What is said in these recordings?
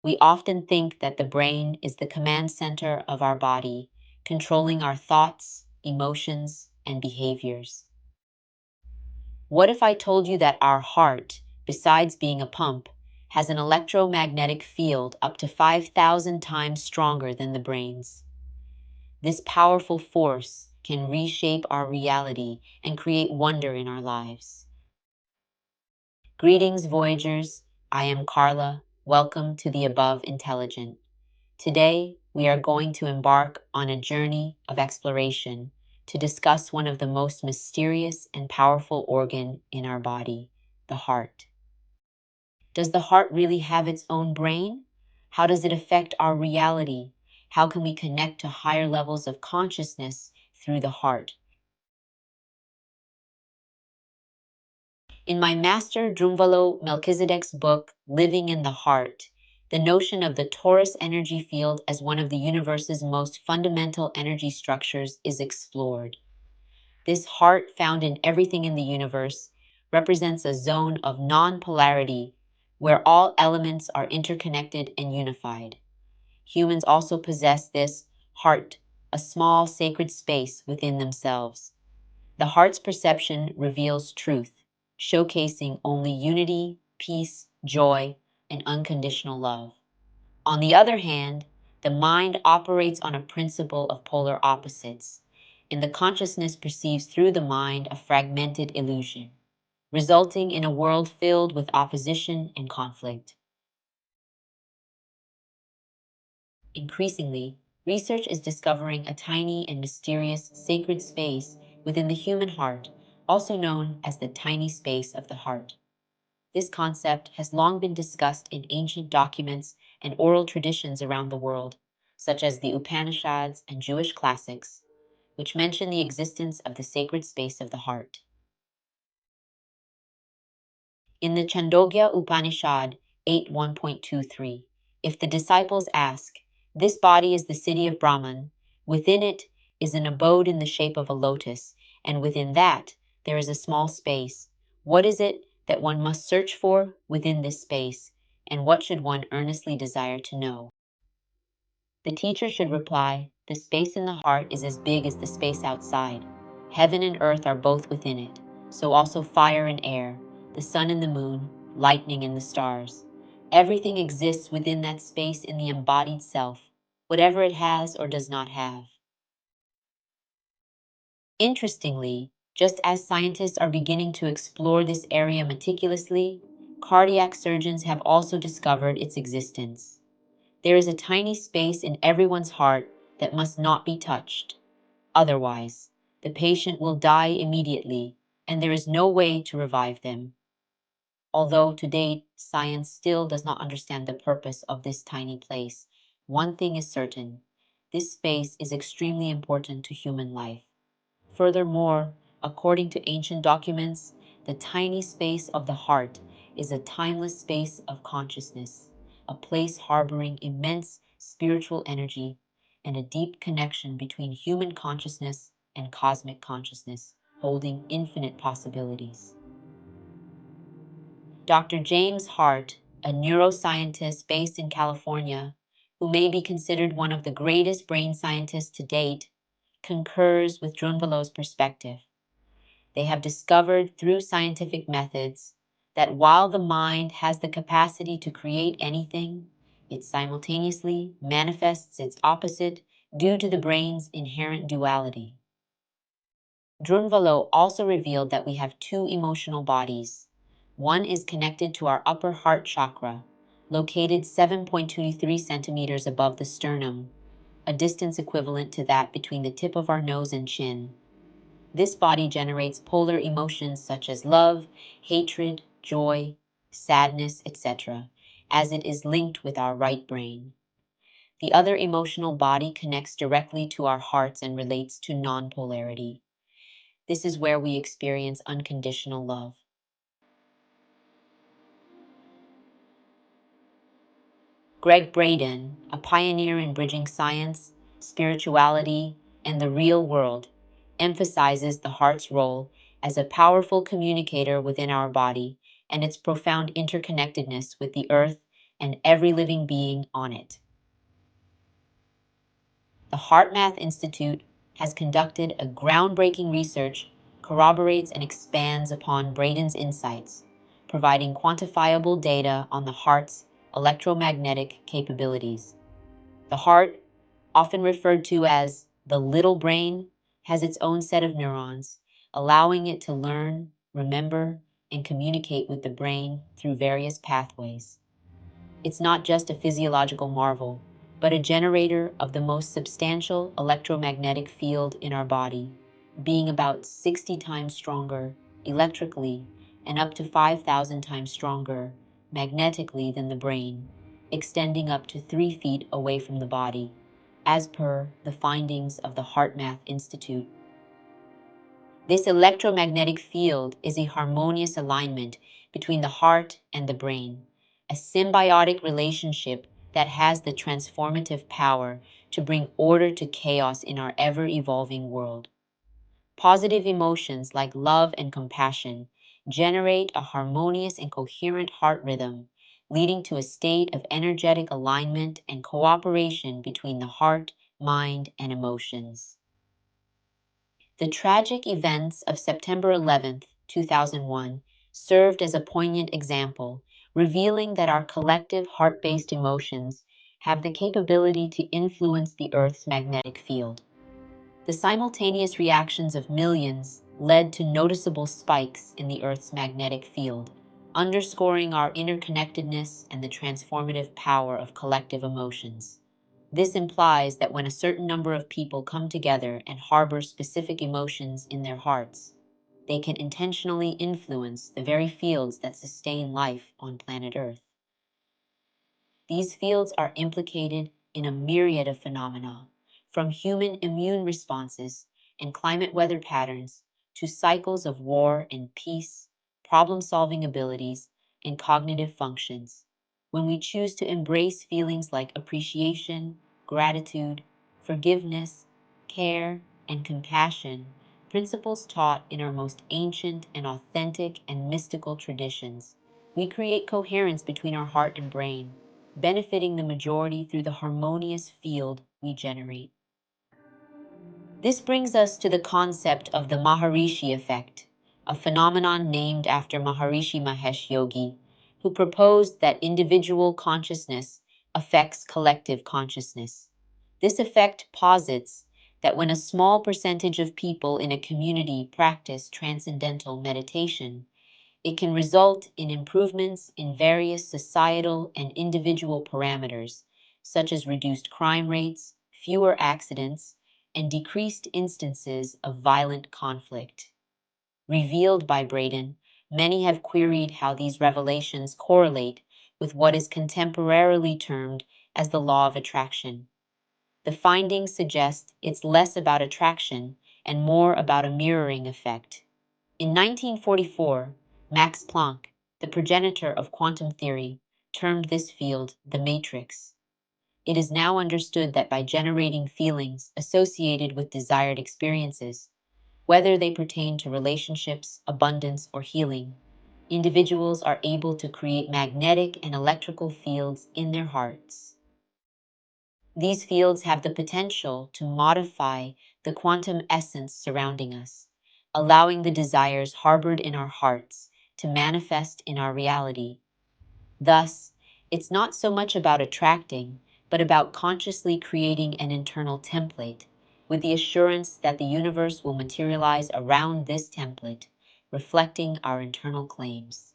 We often think that the brain is the command center of our body, controlling our thoughts, emotions, and behaviors. What if I told you that our heart, besides being a pump, has an electromagnetic field up to 5,000 times stronger than the brain's? This powerful force can reshape our reality and create wonder in our lives. Greetings, Voyagers. I am Carla. Welcome to the Above Intelligent. Today, we are going to embark on a journey of exploration to discuss one of the most mysterious and powerful organ in our body, the heart. Does the heart really have its own brain? How does it affect our reality? How can we connect to higher levels of consciousness through the heart? In my master Drunvalo Melchizedek's book, Living in the Heart, the notion of the torus energy field as one of the universe's most fundamental energy structures is explored. This heart, found in everything in the universe, represents a zone of non-polarity where all elements are interconnected and unified. Humans also possess this heart, a small sacred space within themselves. The heart's perception reveals truth, showcasing only unity, peace, joy, and unconditional love. On the other hand, the mind operates on a principle of polar opposites, and the consciousness perceives through the mind a fragmented illusion, resulting in a world filled with opposition and conflict. Increasingly, research is discovering a tiny and mysterious sacred space within the human heart, also known as the tiny space of the heart. This concept has long been discussed in ancient documents and oral traditions around the world, such as the Upanishads and Jewish classics, which mention the existence of the sacred space of the heart. In the Chandogya Upanishad 8.1.23, if the disciples ask, "This body is the city of Brahman, within it is an abode in the shape of a lotus, and within that there is a small space. What is it that one must search for within this space, and what should one earnestly desire to know?" The teacher should reply, "The space in the heart is as big as the space outside. Heaven and earth are both within it, so also fire and air, the sun and the moon, lightning and the stars. Everything exists within that space in the embodied self, whatever it has or does not have." Interestingly, just as scientists are beginning to explore this area meticulously, cardiac surgeons have also discovered its existence. There is a tiny space in everyone's heart that must not be touched. Otherwise, the patient will die immediately, and there is no way to revive them. Although to date, science still does not understand the purpose of this tiny place, one thing is certain: this space is extremely important to human life. Furthermore, according to ancient documents, the tiny space of the heart is a timeless space of consciousness, a place harboring immense spiritual energy and a deep connection between human consciousness and cosmic consciousness, holding infinite possibilities. Dr. James Hart, a neuroscientist based in California, who may be considered one of the greatest brain scientists to date, concurs with Drunvalo's perspective. They have discovered through scientific methods that while the mind has the capacity to create anything, it simultaneously manifests its opposite due to the brain's inherent duality. Drunvalo also revealed that we have two emotional bodies. One is connected to our upper heart chakra, located 7.23 centimeters above the sternum, a distance equivalent to that between the tip of our nose and chin. This body generates polar emotions such as love, hatred, joy, sadness, etc., as it is linked with our right brain. The other emotional body connects directly to our hearts and relates to non-polarity. This is where we experience unconditional love. Greg Braden, a pioneer in bridging science, spirituality, and the real world, emphasizes the heart's role as a powerful communicator within our body and its profound interconnectedness with the earth and every living being on it. The HeartMath Institute has conducted a groundbreaking research, corroborates and expands upon Braden's insights, providing quantifiable data on the heart's electromagnetic capabilities. The heart, often referred to as the little brain, has its own set of neurons, allowing it to learn, remember, and communicate with the brain through various pathways. It's not just a physiological marvel, but a generator of the most substantial electromagnetic field in our body, being about 60 times stronger electrically and up to 5,000 times stronger magnetically than the brain, extending up to 3 feet away from the body, as per the findings of the HeartMath Institute. This electromagnetic field is a harmonious alignment between the heart and the brain, a symbiotic relationship that has the transformative power to bring order to chaos in our ever-evolving world. Positive emotions like love and compassion generate a harmonious and coherent heart rhythm, leading to a state of energetic alignment and cooperation between the heart, mind, and emotions. The tragic events of September 11th, 2001 served as a poignant example, revealing that our collective heart-based emotions have the capability to influence the Earth's magnetic field. The simultaneous reactions of millions led to noticeable spikes in the Earth's magnetic field, underscoring our interconnectedness and the transformative power of collective emotions. This implies that when a certain number of people come together and harbor specific emotions in their hearts, they can intentionally influence the very fields that sustain life on planet Earth. These fields are implicated in a myriad of phenomena, from human immune responses and climate weather patterns to cycles of war and peace, problem-solving abilities, and cognitive functions. When we choose to embrace feelings like appreciation, gratitude, forgiveness, care, and compassion, principles taught in our most ancient and authentic and mystical traditions, we create coherence between our heart and brain, benefiting the majority through the harmonious field we generate. This brings us to the concept of the Maharishi effect, a phenomenon named after Maharishi Mahesh Yogi, who proposed that individual consciousness affects collective consciousness. This effect posits that when a small percentage of people in a community practice transcendental meditation, it can result in improvements in various societal and individual parameters, such as reduced crime rates, fewer accidents, and decreased instances of violent conflict. Revealed by Braden, many have queried how these revelations correlate with what is contemporarily termed as the law of attraction. The findings suggest it's less about attraction and more about a mirroring effect. In 1944, Max Planck, the progenitor of quantum theory, termed this field the matrix. It is now understood that by generating feelings associated with desired experiences, whether they pertain to relationships, abundance, or healing, individuals are able to create magnetic and electrical fields in their hearts. These fields have the potential to modify the quantum essence surrounding us, allowing the desires harbored in our hearts to manifest in our reality. Thus, it's not so much about attracting, but about consciously creating an internal template, with the assurance that the universe will materialize around this template, reflecting our internal claims.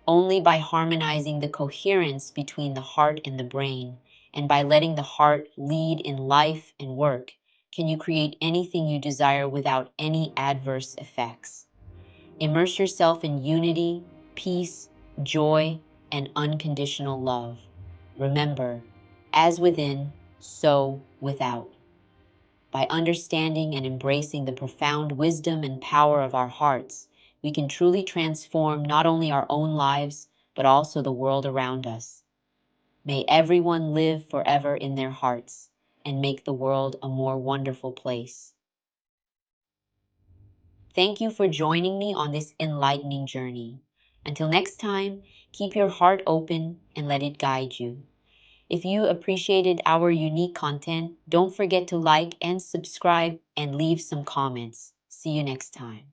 Only by harmonizing the coherence between the heart and the brain, and by letting the heart lead in life and work, can you create anything you desire without any adverse effects. Immerse yourself in unity, peace, joy, and unconditional love. Remember, as within, so without. By understanding and embracing the profound wisdom and power of our hearts, we can truly transform not only our own lives, but also the world around us. May everyone live forever in their hearts and make the world a more wonderful place. Thank you for joining me on this enlightening journey. Until next time, keep your heart open and let it guide you. If you appreciated our unique content, don't forget to like and subscribe and leave some comments. See you next time.